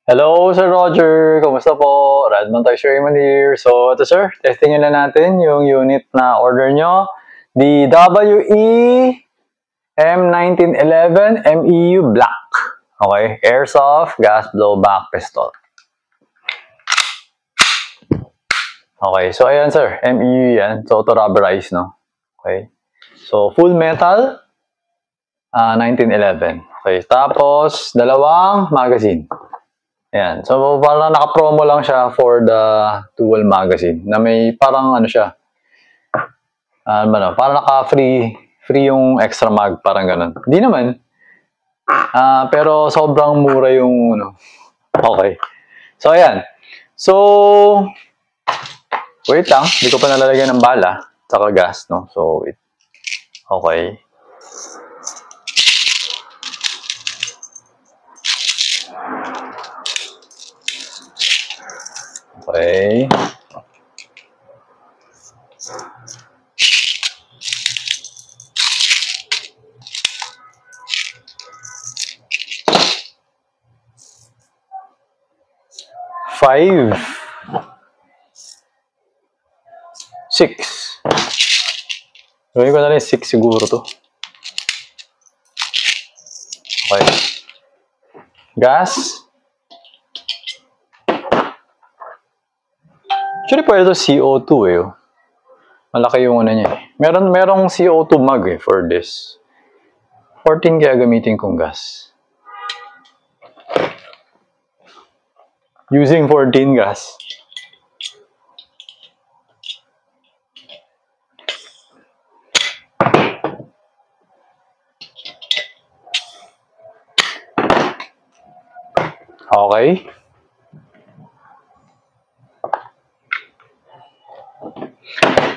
Hello, Sir Roger. Kumusta po? Radman tayo, Sir Raymond here. So, ito sir, testingin na natin yung unit na order nyo. The WE M1911 MEU Black. Okay, airsoft gas blowback pistol. Okay, so ayan sir, MEU yan. So, auto rubberized, no? Okay. So, full metal, 1911. Okay, tapos, dalawang magazine. Ayan. So, parang naka-promo lang siya for the dual magazine na may parang ano siya. Parang naka-free yung extra mag, parang ganun. Hindi naman. Pero sobrang mura yung ano. Okay. So, ayan. So, wait lang. Hindi ko pa nalalagyan ng bala. Saka gas, no? So, wait. Okay. Okay. Five. 6. Gawin ko na rin 6 siguro to. Okay. Gas. Actually, pwede ito CO2 eh. Malaki yung ano niya eh. Merong CO2 mag eh for this. 14 kaya gamitin kong gas. Using 14 gas. Okay.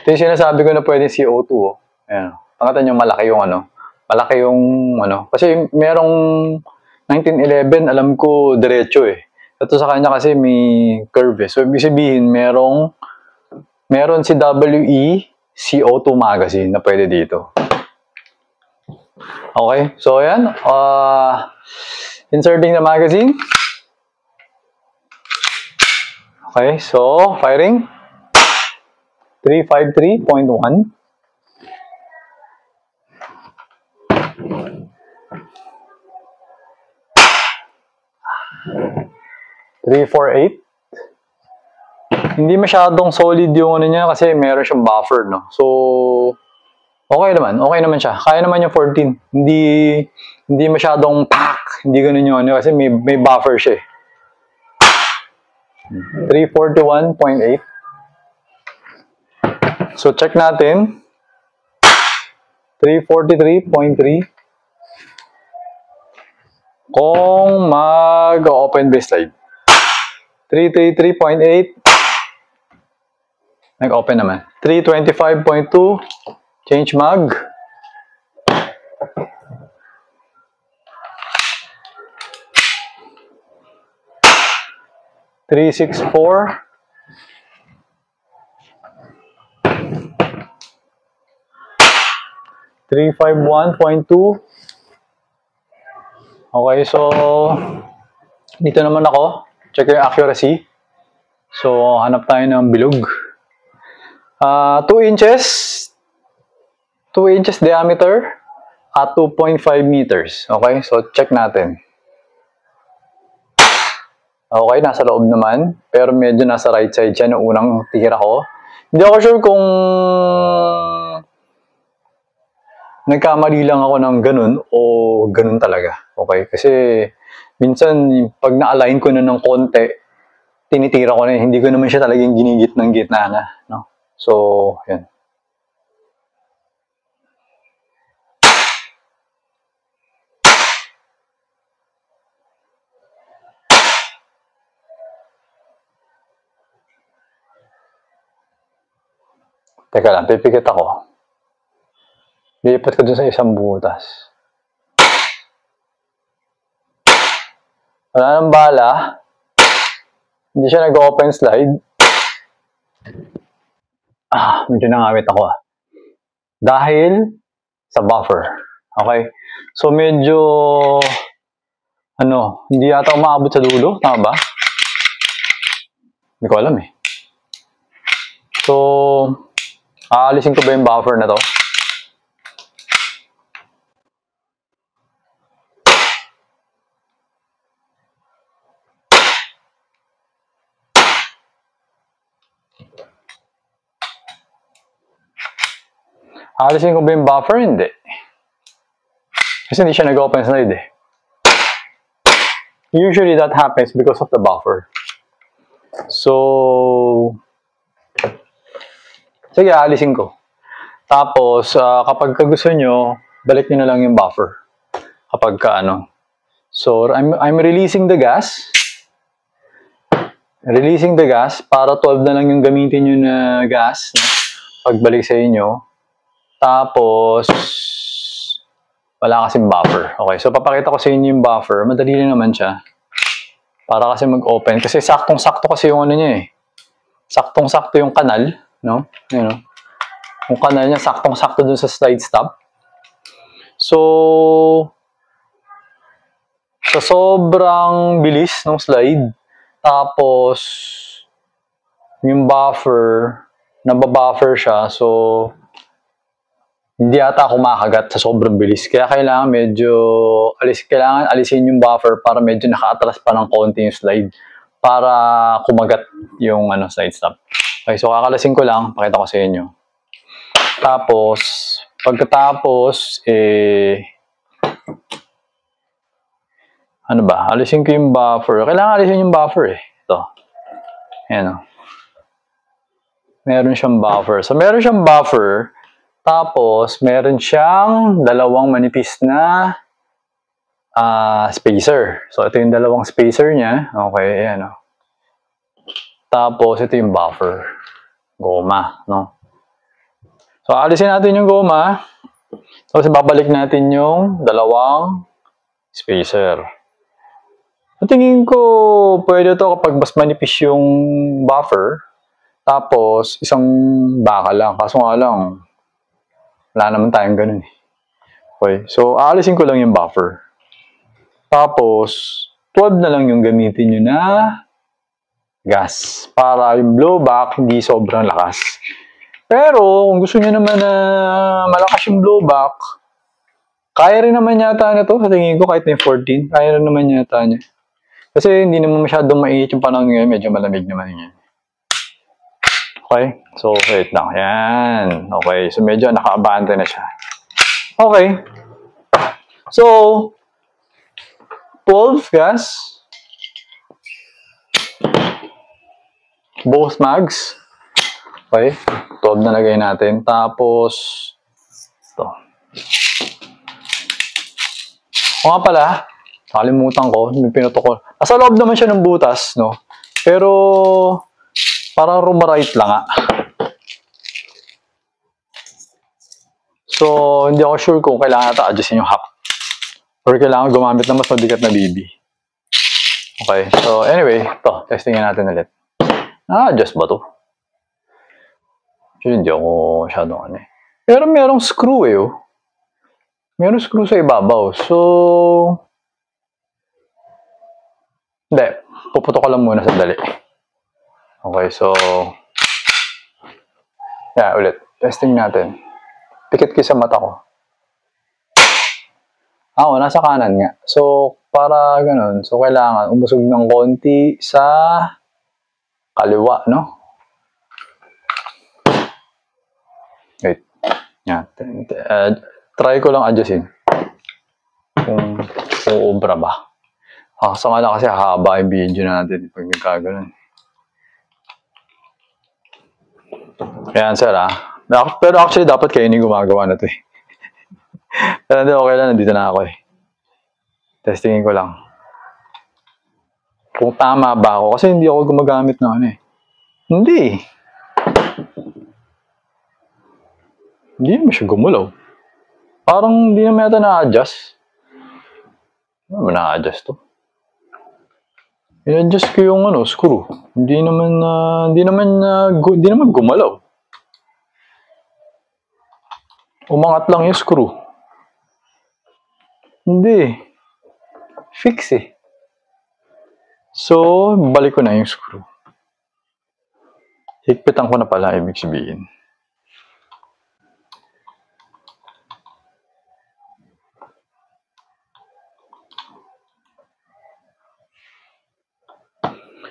Ito yung sinasabi ko na pwede CO2 oh. Ayan. Pakatan nyo malaki yung ano. Malaki yung ano. Kasi merong 1911 alam ko diretso eh. Ito sa kanya kasi may curve eh. So ibig sabihin meron si WE CO2 magazine na pwede dito. Okay. So ayan. Inserting the magazine. Okay. So firing. 353.1. 348. Hindi masyadong solid yung ano niya kasi meron siyang buffer, no? So, okay naman. Okay naman siya. Kaya naman yung 14. Hindi masyadong pack. Hindi ganun yung ano kasi may buffer siya eh. 341.8. So, check natin. 343.3. Kung mag-open baseline. 333.8. Nag-open naman. 325.2. Change mag. 364. 351.2. Okay, so dito naman ako. Check yung accuracy. So, hanap tayo ng bilog. 2 inches. 2 inches diameter at 2.5 meters. Okay, so check natin. Okay, nasa loob naman. Pero medyo nasa right side siya nung unang tira ko. Hindi ako sure kung nagkamali lang ako ng ganun o ganun talaga. Okay, kasi minsan pag na-align ko na ng konti, tinitira ko na hindi ko naman siya talagang ginigit ng gitna na. No? So, yan. Teka lang, pipikit ako. Lipat ko dun sa isang butas. Wala nang bala. Hindi siya nag-open slide. Medyo nangawit ako Dahil sa buffer. Okay? So medyo Ano, hindi yata umaabot sa dulo. Tama ba? Hindi ko alam eh. So, aalisin ko ba yung buffer na to? Aalisin ko ba yung buffer? Hindi. Kasi hindi siya nag-open slide eh. Usually that happens because of the buffer. So, sige, aalisin ko. Tapos, kapag gusto nyo, balik nyo na lang yung buffer. Kapag ano. So, I'm releasing the gas. Releasing the gas para 12 na lang yung gamitin nyo na gas. No? Pagbalik sa inyo. Tapos, wala kasing buffer. Okay, so papakita ko sa inyo yung buffer. Madali lang naman siya. Para kasi mag-open. Kasi saktong-sakto kasi yung ano niya eh. Saktong-sakto yung kanal. No? Yun, no? Yung kanal niya, saktong-sakto dun sa slide stop. So, sa sobrang bilis ng slide, tapos, yung buffer, nababuffer siya. So, hindi ata kumakagat sa sobrang bilis. Kaya kailangan medyo, kailangan alisin yung buffer para medyo naka-atras pa ng konti yung slide. Para kumagat yung slide stop. Okay, so kakalasin ko lang, pakita ko sa inyo. Tapos, pagkatapos, ano ba? Alisin ko yung buffer. Kailangan alisin yung buffer eh. Ito. Ayan o. Meron siyang buffer. So, meron siyang buffer. Tapos, meron siyang dalawang manipis na spacer. So, ito yung dalawang spacer niya. Okay, ayan o. Tapos, ito yung buffer. Goma, no? So, alisin natin yung goma. Tapos, babalik natin yung dalawang spacer. So, tingin ko, pwede to kapag mas manipis yung buffer. Tapos, isang baka lang. Kaso nga lang, wala naman tayong ganun eh. Okay, so aalisin ko lang yung buffer. Tapos, 12 na lang yung gamitin nyo na gas. Para yung blowback hindi sobrang lakas. Pero, kung gusto nyo naman na malakas yung blowback, kaya rin naman yata na to. Sa tingin ko, kahit na yung 14, kaya rin naman yata niya. Kasi hindi naman masyadong mainit yung panahon ngayon. Medyo malamig naman yun. Okay, so wait lang. Yan. Okay, so medyo nakaabante na siya. Okay. So, 12 gas. Both mags. Okay, 12 na lagay natin. Tapos, ito. O nga pala, nakalimutan ko, may pinuto ko. Nasa loob naman siya ng butas, no? Pero, parang rumarite lang nga. So, hindi ako sure kung kailangan natin adjustin yung hub. Or kailangan gumamit ng mas mabigat na BB. Okay, so anyway, ito, testingin natin ulit. Adjust ba to? Actually, hindi ako masyadong eh. Pero merong screw eh, oh. Merong screw sa ibabaw. So, hindi. Puputo ko lang muna sandali. Okay, so, ulit. Testing natin. Pikit ko sa mata ko. Nasa kanan nga. So, para ganun. So, kailangan umusog ng konti sa kaliwa, no? Wait. Yan. Try ko lang adjustin. Kung uubra ba. Sama na kasi haba yung video natin pag nagkaganon. Ayan, sir, Pero actually, dapat kayo hindi gumagawa na ito eh. Pero hindi, okay lang. Nandito na ako eh. Testingin ko lang. Kung tama ba ako. Kasi hindi ako gumagamit na eh. Hindi. Hindi naman siya gumulaw. Parang hindi naman yata na-adjust. Hindi naman na-adjust to. I-adjust ko yung screw. Hindi naman gumalaw. Umangat lang yung screw. Hindi. Fix eh. So, balik ko na yung screw. Higpitan ko na pala, ibig sabihin.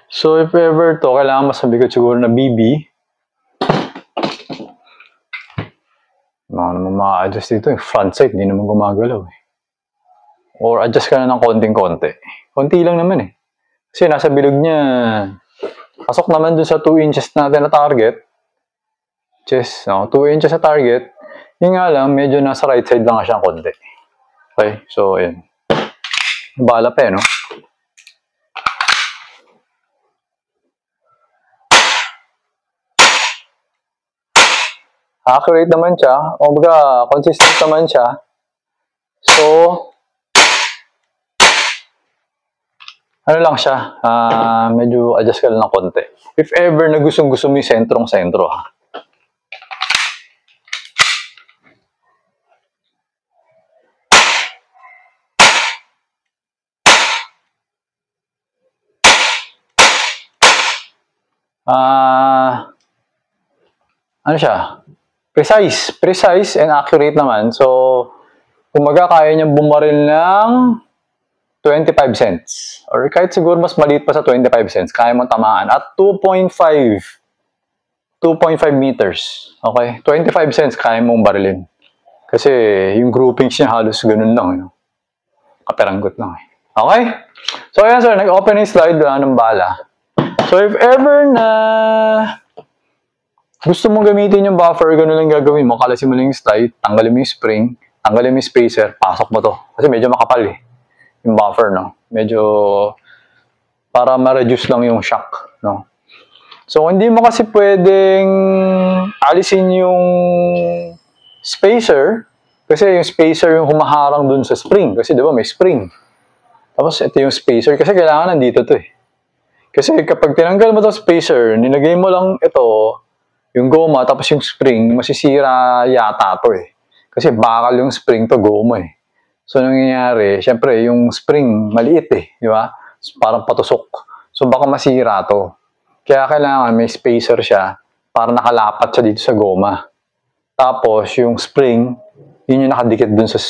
So, if ever to, kailangan mas mabigat siguro na BB. Mga naman ma-adjust dito. Yung front sight, hindi naman gumagalaw eh. Or adjust ka na ng konting-konti. Konti lang naman eh. Kasi nasa bilog niya, pasok naman dun sa 2 inches natin na target. Just, no, 2 inches sa target. Yung nga lang, medyo nasa right side lang siya konti. Okay, so ayun. Bala pa eh, no? Accurate naman siya. O baga, consistent naman siya. So, ano lang siya, medyo adjust ka lang ng konti. If ever na gustong-gusto mo yung sentrong-sentro, ha. Ano siya? Precise and accurate naman. So, kumaga kaya niya bumaril ng 25 cents. Or kahit siguro mas maliit pa sa 25 cents, kaya mo tamaan. At 2.5 meters. Okay? 25 cents kaya mong barilin. Kasi yung groupings niya halos ganun lang. You know? Kaperanggot lang eh. Okay? So, ayan sir, nag-open yung slide, wala ng bala. So, if ever na gusto mong gamitin yung buffer, gano'n lang gagawin mo. Kalasin mo lang yung slide, tanggalin mo yung spring, tanggalin mo yung spacer, pasok mo to. Kasi medyo makapal eh. Yung buffer, no? Medyo para ma-reduce lang yung shock, no? So, hindi mo kasi pwedeng alisin yung spacer kasi yung spacer yung humaharang dun sa spring. Kasi di ba may spring. Tapos ito yung spacer kasi kailangan nandito to eh. Kasi kapag tinanggal mo to spacer, nilagay mo lang ito, yung goma, tapos yung spring, masisira yata to eh. Kasi bakal yung spring to, goma eh. So, nangyayari, syempre, yung spring, maliit eh, di ba? So, parang patusok. So, baka masira to. Kaya kailangan may spacer siya para nakalapat siya dito sa goma. Tapos, yung spring, yun yung nakadikit dun sa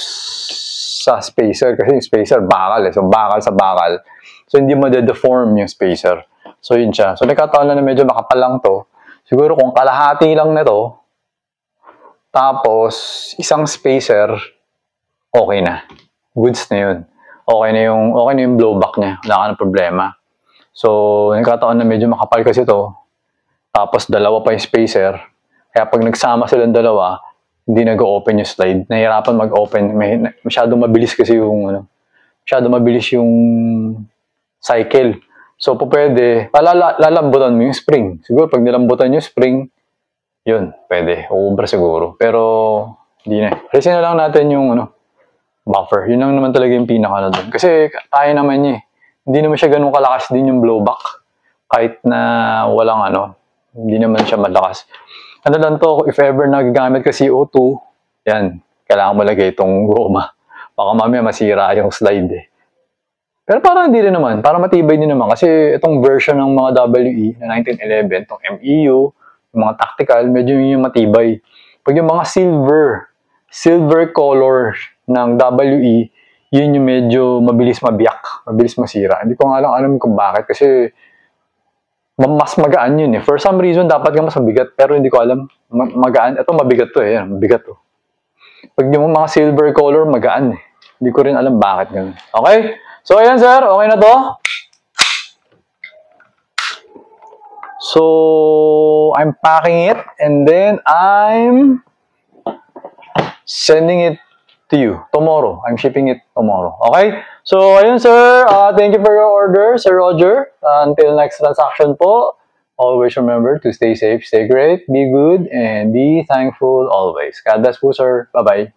spacer. Kasi yung spacer, bakal eh. So, bakal sa bakal. So, hindi ma-deform yung spacer. So, yun siya. So, nagkataon lang na medyo makapal lang to. Siguro kung kalahati lang na to, tapos isang spacer, okay na. Goods na yun. Okay na yung blowback niya. Wala ka ng problema. So, nagkataon na medyo makapal kasi to. Tapos dalawa pa yung spacer. Kaya pag nagsama silang dalawa, hindi nag-open yung slide. Nahirapan mag-open. Masyadong mabilis kasi masyadong mabilis yung cycle. So, pwede, lalambutan mo yung spring. Siguro, pag nilambutan yung spring, yun, pwede. Ubra siguro. Pero, hindi na. Kasi na lang natin yung, buffer. Yun lang naman talaga yung pinaka na doon. Kasi, kaya naman niya eh. Hindi naman siya ganun kalakas din yung blowback. Kahit na walang hindi naman siya malakas. Ano lang to, if ever nagagamit ka CO2, yan, kailangan mo lagay itong goma. Baka mamaya masira yung slide eh. Pero parang hindi rin naman. Parang matibay din naman. Kasi itong version ng mga WE na 1911, itong MEU, yung mga tactical, medyo yung matibay. Pag yung mga silver color ng WE, yun yung medyo mabilis mabiyak, mabilis masira. Hindi ko nga lang alam kung bakit. Kasi mas magaan yun eh. For some reason, dapat nga mas mabigat. Pero hindi ko alam. Magaan. Ito mabigat to eh. Yan, mabigat to. Pag yung mga silver color, magaan eh. Hindi ko rin alam bakit ganun. Okay? So, ayan sir, okay na to. So, I'm packing it and then I'm sending it to you tomorrow. I'm shipping it tomorrow. Okay? So, ayun sir, thank you for your order, Sir Roger. Until next transaction po, always remember to stay safe, stay great, be good, and be thankful always. God bless po sir. Bye-bye.